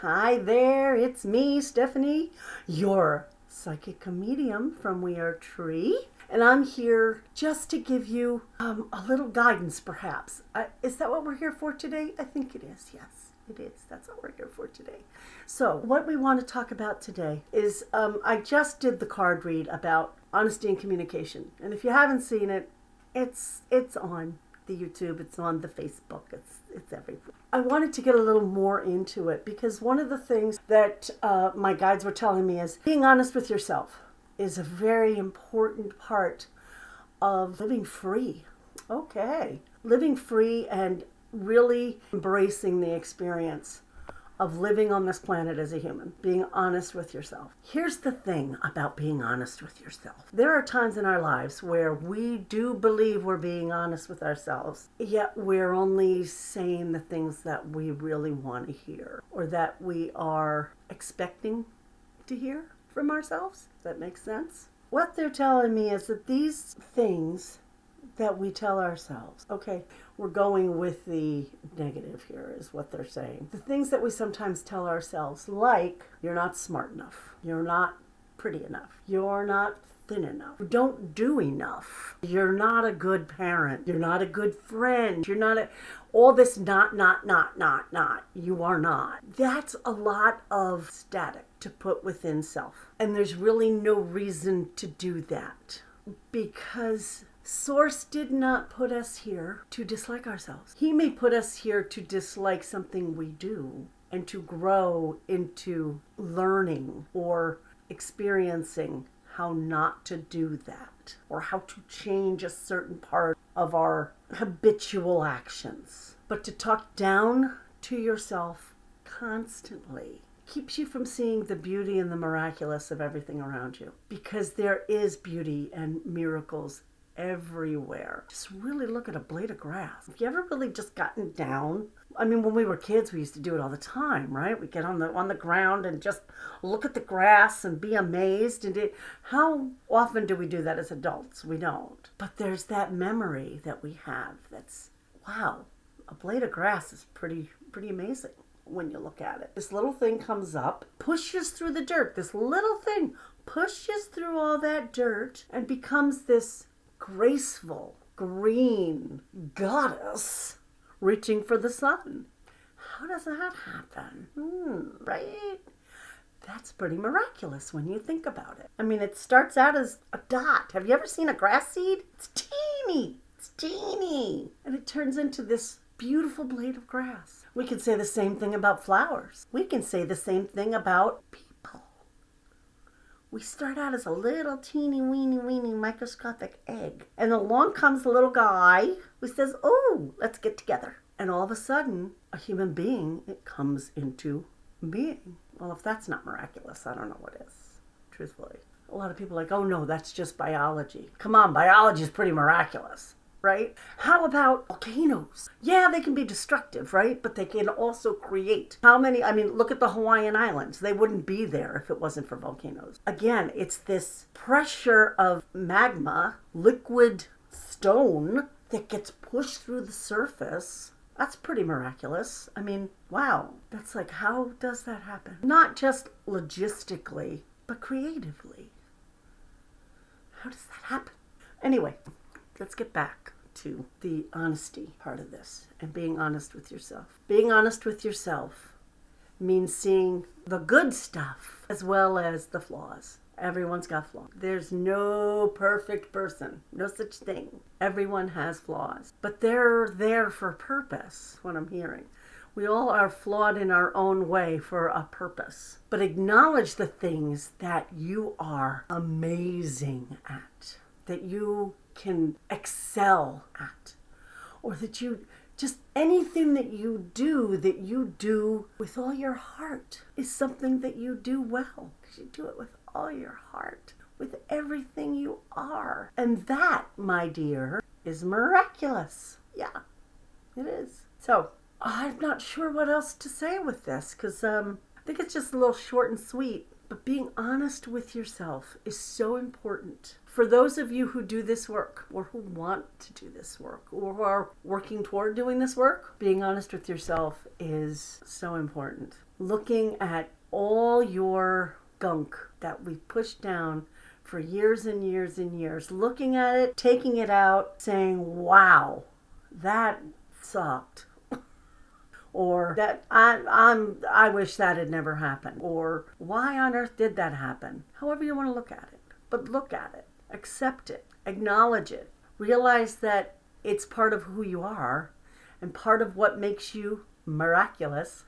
Hi there, it's me, Stephanie, your psychic medium from We Are Tree. And I'm here just to give you a little guidance, perhaps. Is that what we're here for today? I think it is, yes. It is. That's what we're here for today. So what we want to talk about today is I just did the card read about honesty and communication. And if you haven't seen it, it's on the YouTube, it's on the Facebook, it's everywhere. I wanted to get a little more into it because one of the things that my guides were telling me is being honest with yourself is a very important part of living free. Okay. Living free and really embracing the experience of living on this planet as a human, being honest with yourself. Here's the thing about being honest with yourself. There are times in our lives where we do believe we're being honest with ourselves, yet we're only saying the things that we really want to hear or that we are expecting to hear from ourselves. Does that make sense? What they're telling me is that these things that we tell ourselves, okay, we're going with the negative here is what they're saying. The things that we sometimes tell ourselves, like, you're not smart enough, you're not pretty enough, you're not thin enough, you don't do enough, you're not a good parent, you're not a good friend, you're not all this not, you are not. That's a lot of static to put within self. And there's really no reason to do that because Source did not put us here to dislike ourselves. He may put us here to dislike something we do and to grow into learning or experiencing how not to do that or how to change a certain part of our habitual actions. But to talk down to yourself constantly keeps you from seeing the beauty and the miraculous of everything around you, because there is beauty and miracles everywhere. Just really look at a blade of grass. Have you ever really just gotten down? I mean, when we were kids, we used to do it all the time, right? We get on the ground and just look at the grass and be amazed. And how often do we do that as adults? We don't. But there's that memory that we have that's, wow, a blade of grass is pretty amazing when you look at it. This little thing comes up, pushes through the dirt. This little thing pushes through all that dirt and becomes this graceful green goddess reaching for the sun. How does that happen? Right? That's pretty miraculous when you think about it. I mean, it starts out as a dot. Have you ever seen a grass seed? It's teeny. It's teeny. And it turns into this beautiful blade of grass. We can say the same thing about flowers. We can say the same thing about people. We start out as a little teeny weeny microscopic egg. And along comes a little guy who says, oh, let's get together. And all of a sudden, a human being, it comes into being. Well, if that's not miraculous, I don't know what is, truthfully. A lot of people are like, oh no, that's just biology. Come on, biology is pretty miraculous. Right? How about volcanoes? Yeah, they can be destructive, right? But they can also create. Look at the Hawaiian Islands. They wouldn't be there if it wasn't for volcanoes. Again, it's this pressure of magma, liquid stone, that gets pushed through the surface. That's pretty miraculous. I mean, wow. That's like, how does that happen? Not just logistically, but creatively. How does that happen? Anyway, let's get back to the honesty part of this and being honest with yourself. Being honest with yourself means seeing the good stuff as well as the flaws. Everyone's got flaws. There's no perfect person. No such thing. Everyone has flaws. But they're there for a purpose, what I'm hearing. We all are flawed in our own way for a purpose. But acknowledge the things that you are amazing at, that you can excel at, or that you just anything that you do with all your heart is something that you do well, because you do it with all your heart, with everything you are. And that, my dear, is miraculous. Yeah, it is. So I'm not sure what else to say with this, because I think it's just a little short and sweet. But being honest with yourself is so important. For those of you who do this work, or who want to do this work, or who are working toward doing this work, being honest with yourself is so important. looking at all your gunk that we've pushed down for years and years and years, looking at it, taking it out, saying, wow, that sucked. Or that I wish that had never happened. Or why on earth did that happen? However you want to look at it. But look at it. Accept it. Acknowledge it. Realize that it's part of who you are and part of what makes you miraculous.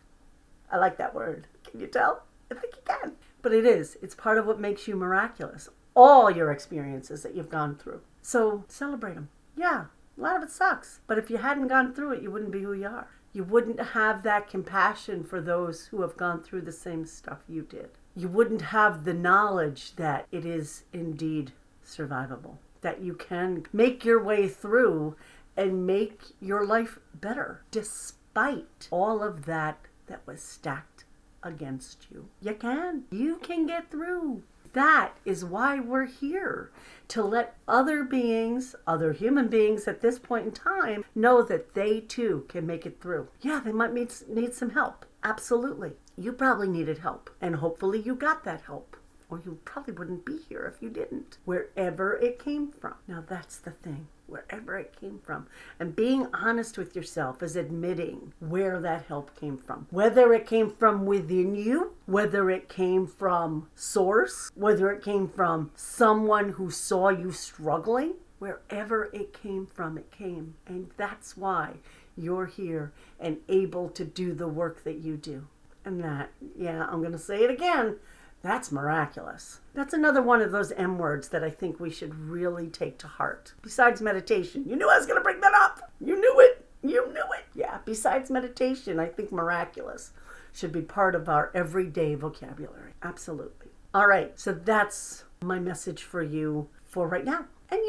I like that word. Can you tell? I think you can. But it is. It's part of what makes you miraculous. All your experiences that you've gone through. So celebrate them. Yeah, a lot of it sucks. But if you hadn't gone through it, you wouldn't be who you are. You wouldn't have that compassion for those who have gone through the same stuff you did. You wouldn't have the knowledge that it is indeed survivable, that you can make your way through and make your life better despite all of that was stacked against you. You can. You can get through. That is why we're here, to let other beings, other human beings at this point in time, know that they too can make it through. Yeah, they might need some help. Absolutely. You probably needed help, and hopefully you got that help. Or you probably wouldn't be here if you didn't, wherever it came from. Now that's the thing, wherever it came from. And being honest with yourself is admitting where that help came from. Whether it came from within you, whether it came from source, whether it came from someone who saw you struggling, wherever it came from, it came. And that's why you're here and able to do the work that you do. And that, yeah, I'm going to say it again, that's miraculous. That's another one of those M words that I think we should really take to heart. Besides meditation. You knew I was going to bring that up. You knew it. You knew it. Yeah, besides meditation, I think miraculous should be part of our everyday vocabulary. Absolutely. All right, so that's my message for you for right now. And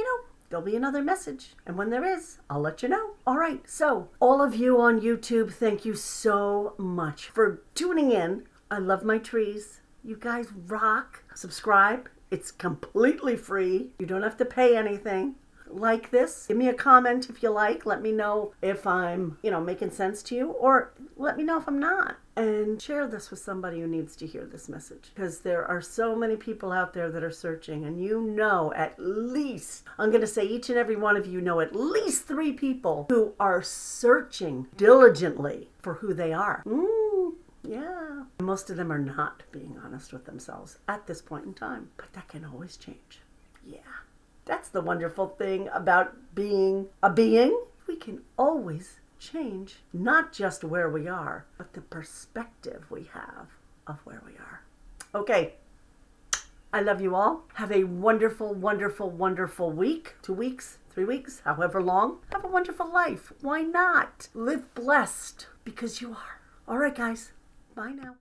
there'll be another message. And when there is, I'll let you know. All right, so all of you on YouTube, thank you so much for tuning in. I love my trees. You guys rock. Subscribe. It's completely free. You don't have to pay anything. Like this. Give me a comment if you like. Let me know if I'm, making sense to you, or let me know if I'm not. And share this with somebody who needs to hear this message, because there are so many people out there that are searching, and at least, I'm going to say each and every one of you know at least 3 people who are searching diligently for who they are. Yeah. Most of them are not being honest with themselves at this point in time, but that can always change. Yeah. That's the wonderful thing about being a being. We can always change not just where we are, but the perspective we have of where we are. Okay. I love you all. Have a wonderful, wonderful, wonderful week. 2 weeks, 3 weeks, however long. Have a wonderful life. Why not? Live blessed, because you are. All right, guys. Bye now.